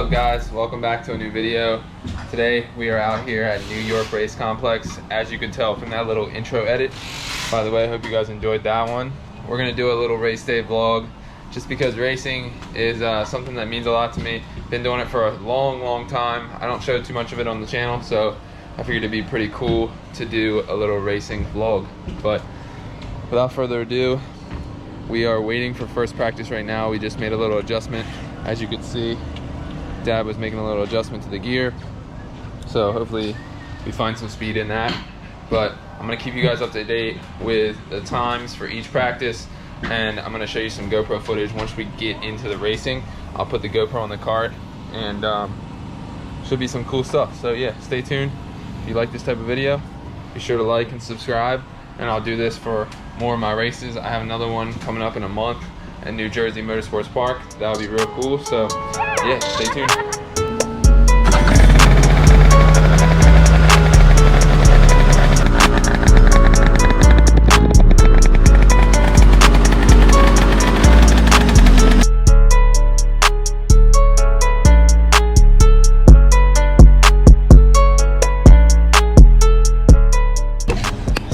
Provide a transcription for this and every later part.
up, guys? Welcome back to a new video. Today we are out here at New York Race Complex. As you could tell from that little intro edit, by the way, I hope you guys enjoyed that one. We're gonna do a little race day vlog just because racing is something that means a lot to me. Been doing it for a long time. I don't show too much of it on the channel, so I figured it'd be pretty cool to do a little racing vlog. But without further ado, we are waiting for first practice right now. We just made a little adjustment. As you can see, Dad was making a little adjustment to the gear, so hopefully we find some speed in that. But I'm gonna keep you guys up to date with the times for each practice, and I'm gonna show you some GoPro footage once we get into the racing. I'll put the GoPro on the cart, and should be some cool stuff. So yeah, stay tuned. If you like this type of video, be sure to like and subscribe, and I'll do this for more of my races. I have another one coming up in a month at New Jersey Motorsports Park. That'll be real cool. So yeah, stay tuned.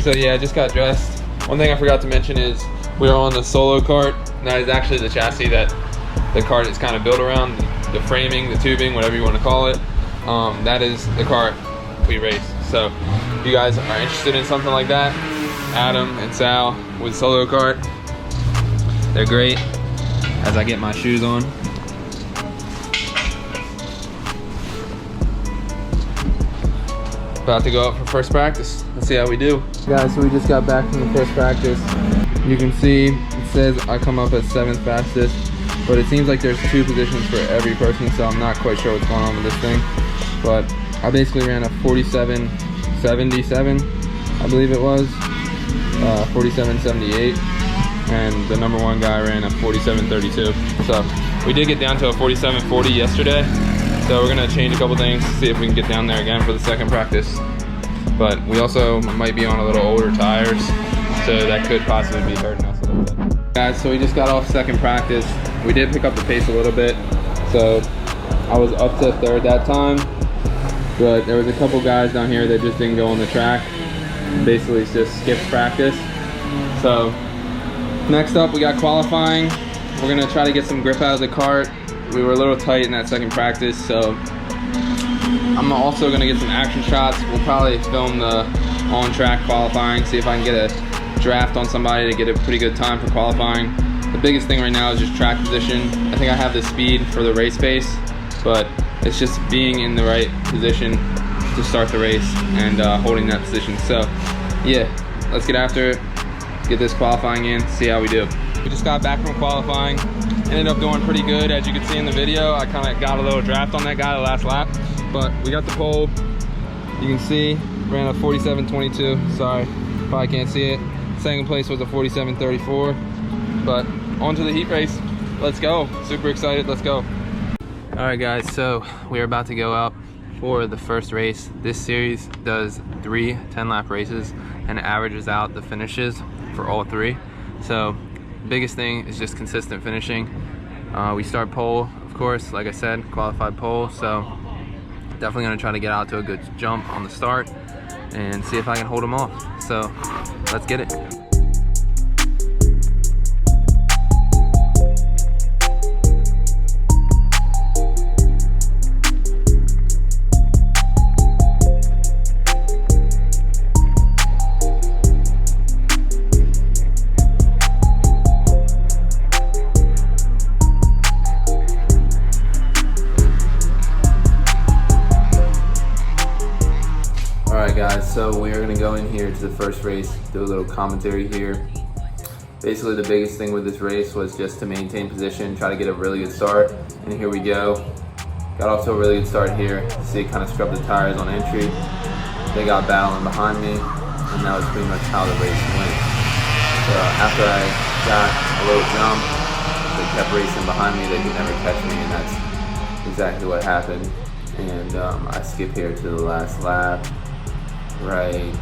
So yeah, I just got dressed. One thing I forgot to mention is we are on the solo cart. That is actually the chassis that the cart is kind of built around, the framing, the tubing, whatever you want to call it. That is the cart we race. So if you guys are interested in something like that, Adam and Sal with solo cart, they're great. As I get my shoes on. About to go up for first practice. Let's see how we do. Guys, so we just got back from the first practice. You can see it says I come up as 7th fastest, but it seems like there's 2 positions for every person, so I'm not quite sure what's going on with this thing. But I basically ran a 47.77, I believe it was, 47.78, and the number 1 guy ran a 47.32. So we did get down to a 47.40 yesterday. So we're gonna change a couple things, see if we can get down there again for the second practice. But we also might be on a little older tires, so that could possibly be hurting us a little bit. Guys, so we just got off second practice. We did pick up the pace a little bit. So I was up to 3rd that time, but there was a couple guys down here that just didn't go on the track. Basically just skipped practice. So next up, we got qualifying. We're gonna try to get some grip out of the cart. We were a little tight in that second practice, so I'm also going to get some action shots. We'll probably film the on-track qualifying, see if I can get a draft on somebody to get a pretty good time for qualifying. The biggest thing right now is just track position. I think I have the speed for the race pace, but it's just being in the right position to start the race and holding that position. So yeah, let's get after it, get this qualifying in, see how we do. We just got back from qualifying. Ended up doing pretty good. As you can see in the video, I kind of got a little draft on that guy the last lap, but we got the pole. You can see, ran a 47.22. Sorry, probably can't see it. Second place was a 47.34, but on to the heat race. Let's go. Super excited, let's go. All right guys, so we're about to go out for the first race. This series does 3 10-lap races and averages out the finishes for all 3. So biggest thing is just consistent finishing. We start pole, of course, like I said, qualified pole, so definitely gonna try to get out to a good jump on the start and see if I can hold them off. So let's get it. Guys, so we are going to go in here to the first race, do a little commentary here. Basically the biggest thing with this race was just to maintain position, try to get a really good start, and here we go. Got off to a really good start here. You see, kind of scrubbed the tires on entry. They got battling behind me, and that was pretty much how the race went. So after I got a little jump, they kept racing behind me. They could never catch me, and that's exactly what happened. And I skip here to the last lap. Right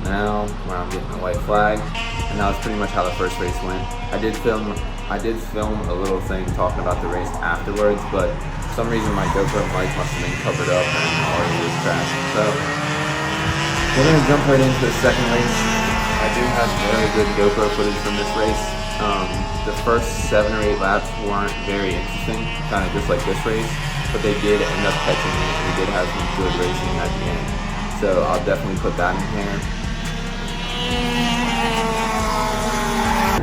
now, where I'm getting the white flag, and that was pretty much how the first race went. I did film I did film a little thing talking about the race afterwards, but for some reason my GoPro mic must have been covered up and already was crashed. So we're gonna jump right into the second race. I do have very good GoPro footage from this race. The first 7 or 8 laps weren't very interesting, kind of just like this race, but they did end up catching me, and we did have some good racing at the end. So I'll definitely put that in here.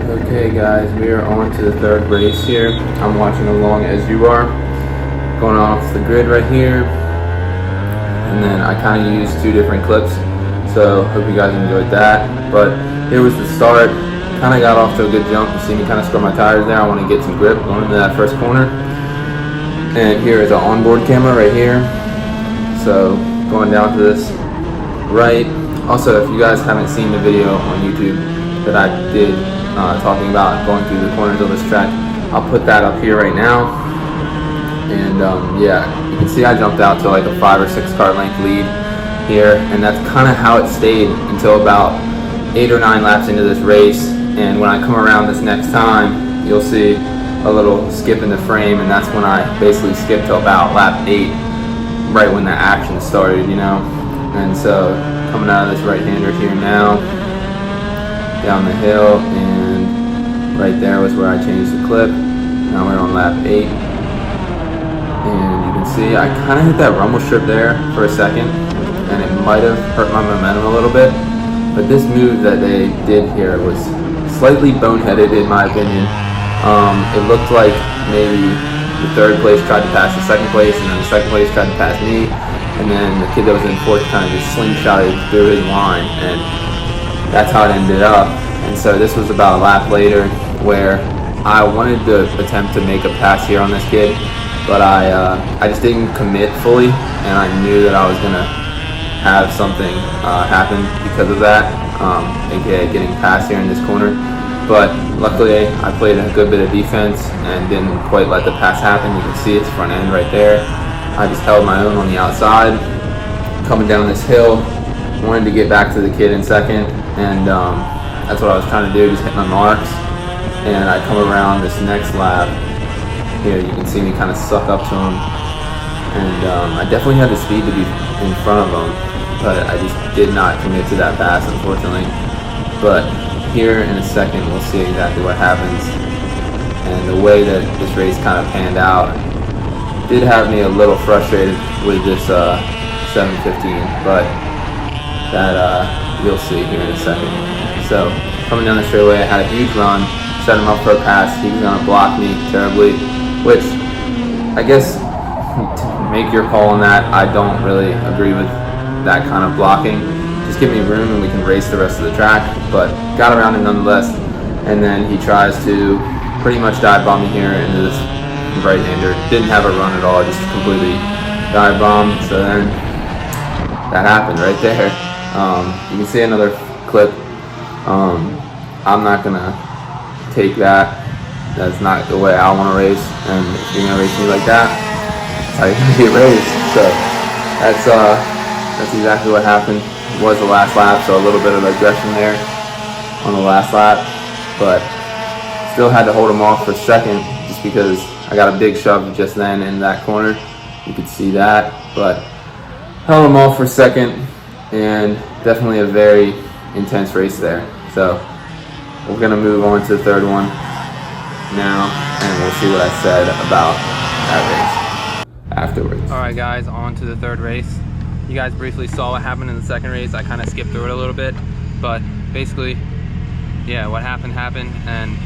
Okay guys, we are on to the third race here. I'm watching along as you are. Going off the grid right here. And then I kind of used 2 different clips. So hope you guys enjoyed that. But here was the start. Kind of got off to a good jump. You see me kind of scrub my tires there. I want to get some grip going into that first corner. And here is an onboard camera right here. So going down to this right. Also, if you guys haven't seen the video on YouTube that I did talking about going through the corners of this track, I'll put that up here right now. And yeah, you can see I jumped out to like a 5 or 6 car length lead here, and that's kind of how it stayed until about 8 or 9 laps into this race. And when I come around this next time, you'll see a little skip in the frame, and that's when I basically skipped to about lap 8, right when the action started, you know. And so coming out of this right-hander here now, down the hill, and right there was where I changed the clip. Now we're on lap 8, and you can see I kind of hit that rumble strip there for a second, and it might have hurt my momentum a little bit, but this move that they did here was slightly boneheaded in my opinion. It looked like maybe the 3rd place tried to pass the 2nd place, and then the 2nd place tried to pass me, and then the kid that was in 4th kind of just slingshotted through his line, and that's how it ended up. And so this was about a lap later where I wanted to attempt to make a pass here on this kid, but I just didn't commit fully, and I knew that I was gonna have something happen because of that, aka getting past here in this corner. But luckily I played a good bit of defense and didn't quite let the pass happen. You can see it's front end right there. I just held my own on the outside, coming down this hill. Wanted to get back to the kid in 2nd, and that's what I was trying to do, just hit my marks. And I come around this next lap. Here you can see me kind of suck up to him, and I definitely had the speed to be in front of him, but I just did not commit to that pass, unfortunately. But here in a second we'll see exactly what happens, and the way that this race kind of panned out did have me a little frustrated with this 715, but that you'll see here in a second. So coming down the straightaway, I had a huge run, set him up for a pass. He was gonna block me terribly, which I guess make your call on that. I don't really agree with that kind of blocking. Just give me room and we can race the rest of the track, but got around him nonetheless. And then he tries to pretty much dive bomb me here into this right-hander. Didn't have a run at all, just completely dive bomb. So then that happened right there. You can see another clip. I'm not gonna take that. That's not the way I want to race, and if you're gonna race me like that, that's how you're gonna get raced. So that's exactly what happened. It was the last lap, so a little bit of aggression there on the last lap, but still had to hold him off for 2nd, just because I got a big shove just then in that corner. You could see that, but held him off for 2nd, and definitely a very intense race there. So we're gonna move on to the 3rd one now, and we'll see what I said about that race afterwards. All right guys, on to the 3rd race. You guys briefly saw what happened in the 2nd race. I kind of skipped through it a little bit, but basically, yeah, what happened, and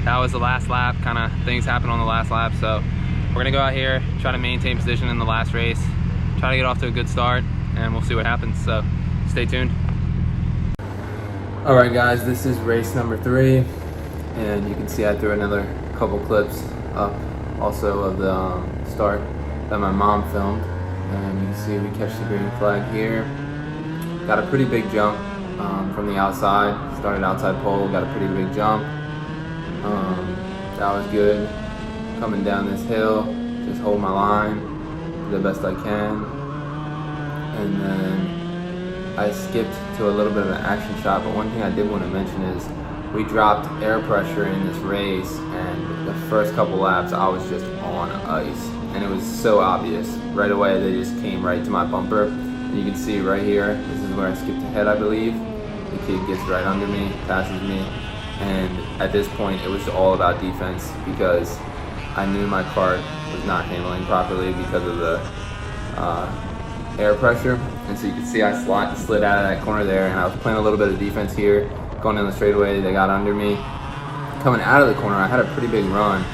that was the last lap. Kind of things happened on the last lap, so we're gonna go out here, try to maintain position in the last race, try to get off to a good start, and we'll see what happens, so stay tuned. All right guys, this is race number 3, and you can see I threw another couple clips up also of the start that my mom filmed, and you can see we catch the green flag here. Got a pretty big jump from the outside, started outside pole, got a pretty big jump. That was good. Coming down this hill, just hold my line, do the best I can, and then I skipped to a little bit of an action shot, but one thing I did want to mention is we dropped air pressure in this race, and the first couple laps I was just on ice, and it was so obvious. Right away they just came right to my bumper, and you can see right here, this is where I skipped ahead, I believe. The kid gets right under me, passes me, and at this point it was all about defense, because I knew my kart was not handling properly because of the air pressure. And so you can see I slid out of that corner there, and I was playing a little bit of defense here. Going down the straightaway, they got under me. Coming out of the corner, I had a pretty big run.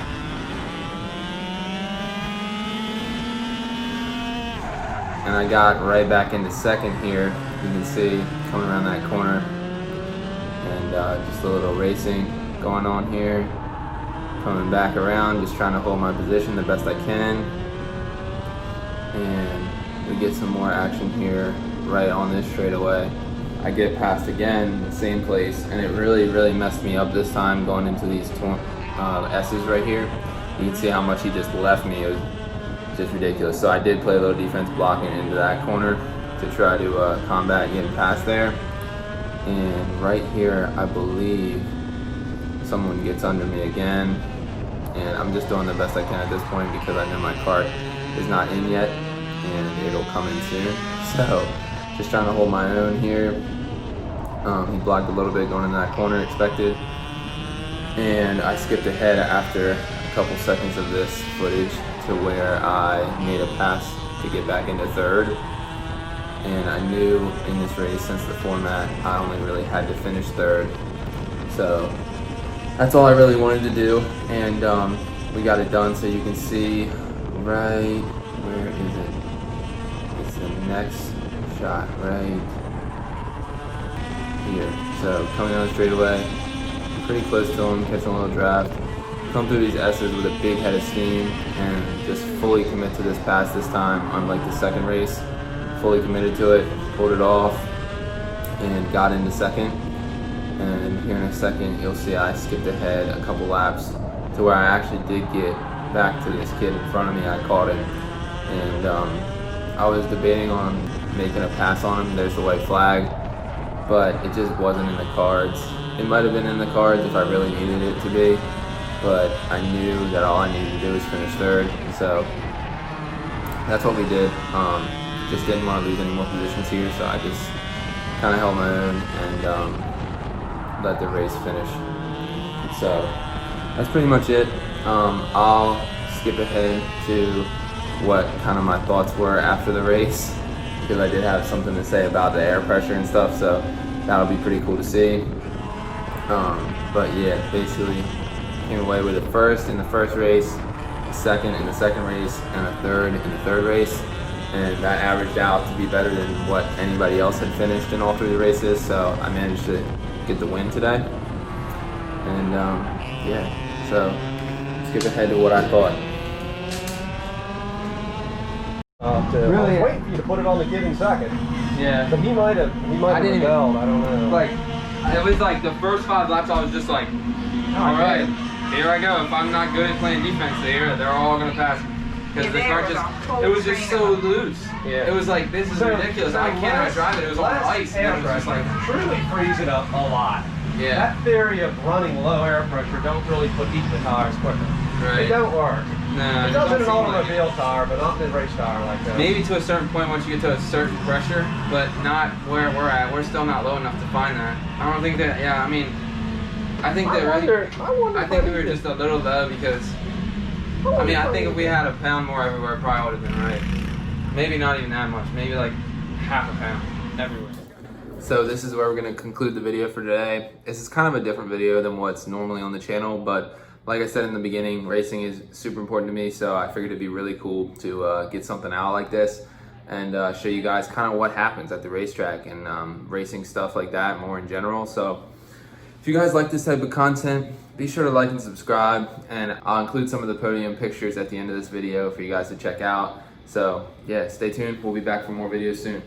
And I got right back into second here. You can see coming around that corner. And just a little racing going on here. Coming back around, just trying to hold my position the best I can. And we get some more action here right on this straightaway. I get past again, same place, and it really messed me up this time going into these S's right here. You can see how much he just left me. It was just ridiculous. So I did play a little defense blocking into that corner to try to combat getting past there. And right here, I believe someone gets under me again. And I'm just doing the best I can at this point because I know my kart is not in yet and it'll come in soon. So just trying to hold my own here. He blocked a little bit going into that corner, expected. And I skipped ahead after a couple seconds of this footage to where I made a pass to get back into third. And I knew in this race, since the format, I only really had to finish third. So that's all I really wanted to do. And we got it done. So you can see right, where is it? It's the next shot right here. So coming down straight away, pretty close to him, catching a little draft. Come through these S's with a big head of steam and just fully commit to this pass this time, unlike the second race. Fully committed to it, pulled it off, and got into second. And here in a second, you'll see I skipped ahead a couple laps to where I actually did get back to this kid in front of me. I caught him, and I was debating on making a pass on him. There's the white flag, but it just wasn't in the cards. It might have been in the cards if I really needed it to be, but I knew that all I needed to do was finish third, and so that's what we did. Just didn't want to lose any more positions here, so I just kind of held my own and let the race finish. So that's pretty much it. I'll skip ahead to what kind of my thoughts were after the race, because I did have something to say about the air pressure and stuff, so that'll be pretty cool to see. But yeah, basically came away with a first in the first race, a second in the second race, and a third in the third race. And that averaged out to be better than what anybody else had finished in all three of the races, so I managed to get the win today. And yeah, so skip ahead to what I thought. Really, I was waiting for you to put it on the giving second. Yeah. But he might have rebelled, I don't know. Like, it was like the first 5 laps I was just like, alright, here I go. If I'm not good at playing defense here, they're all gonna pass. Because the car just, it was just so loose. Yeah. It was like, this is ridiculous. I can't drive it. It was on ice. And it was just like, truly frees it up a lot. Yeah. That theory of running low air pressure don't really put heat in the tires quicker. Right. It don't work. No, it does in an automobile tire, but not in a race tire like that. Maybe to a certain point once you get to a certain pressure, but not where we're at. We're still not low enough to find that. I don't think that, yeah, I mean, I think that I think we were just a little low because, I mean, I think if we had a pound more everywhere, it probably would have been right. Maybe not even that much, maybe like half a pound everywhere. So this is where we're going to conclude the video for today. This is kind of a different video than what's normally on the channel, but like I said in the beginning, racing is super important to me, so I figured it'd be really cool to get something out like this and show you guys kind of what happens at the racetrack and racing stuff like that more in general. So if you guys like this type of content, be sure to like and subscribe, and I'll include some of the podium pictures at the end of this video for you guys to check out. So yeah, stay tuned. We'll be back for more videos soon.